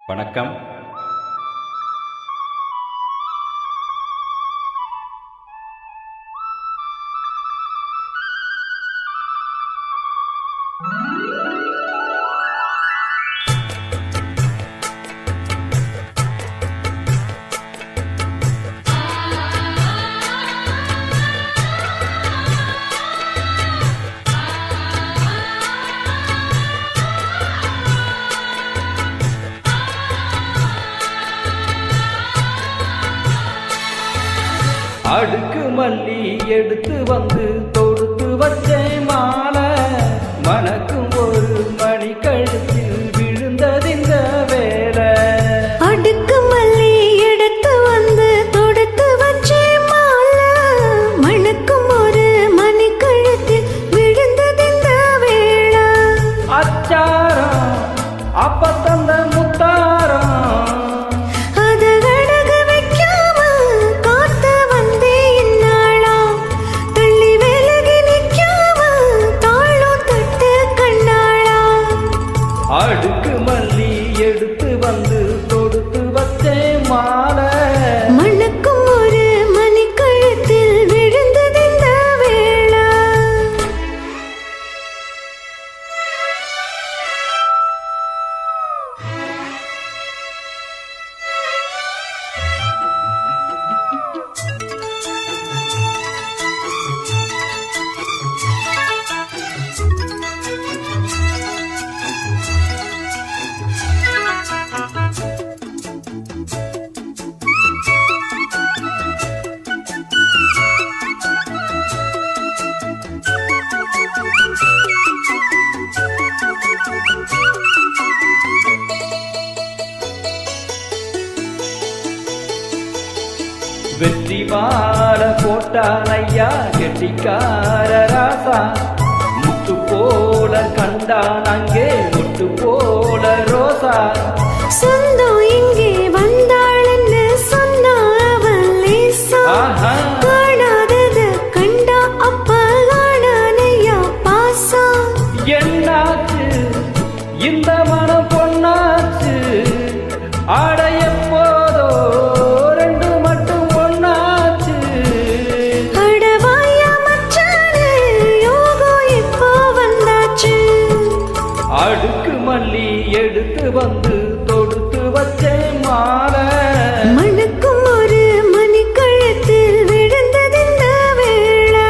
வணக்கம். அடுக்கு மல்லி எடுத்து வந்து தொடுத்து வச்சேன் மாலை, மனக்கும் ஒரு மணி கழுத்தில் விழுந்ததிந்த வேலை. அடுக்கு மல்லி எடுத்து வந்து தொடுத்து வச்சேன் மாலை, மனக்கும் ஒரு மணி கழுத்தில் விழுந்ததிந்த வேலை. அச்சாரம் அப்ப தந்த முத்தாரம், அடுக்கு மல்லி எடுத்து வந்து தொடுத்து வச்சேன் மாலை, மணக்கும் ஒரு மணி கழுத்தில் விழுந்ததிந்த வேளை. வெற்றி மால போட்டான் ஐயா கெட்டிக்கார ராசா, முத்து போல கண்டான் அங்கே முட்டு போல ரோசா. சொந்தம் இங்கே வந்தாள்னு சொன்னா அவள் லேசா, காணாதத கண்டா அப்ப காணானையா பாசா. என்னாச்சு இந்த மனம் பொன்னாச்சு, ஆடைய போதோ ரெண்டு மட்டும் ஒன்னாச்சு. அடவாயா மச்சானே யோகம் இப்போ வந்தாச்சு. அடுக்கு மல்லி எடுத்து வந்து தொடுத்து வச்சேன் மாலை, மணக்கும் ஒரு மணி கழுத்தில் விழுந்ததிந்த வேளை.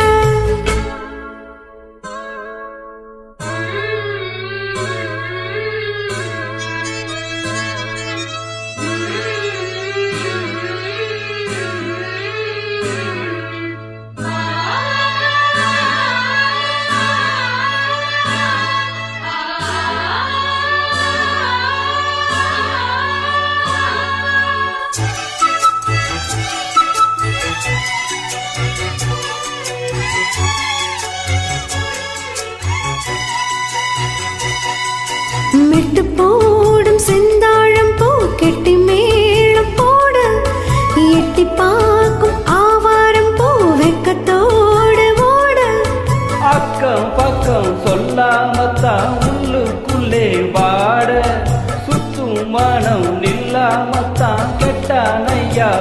மெட்டு போடும் செந்தாழம் பூ கெட்டி மேளம் போட, எட்டி பார்க்கும் ஆவாரம் பூ வெக்கத்தோடு ஓட. அக்கம் பக்கம் சொல்லாமத்தான் உள்ளுக்குள்ளே வாட, சுத்தும் மனம் நில்லாமத்தான் கெட்டானையா.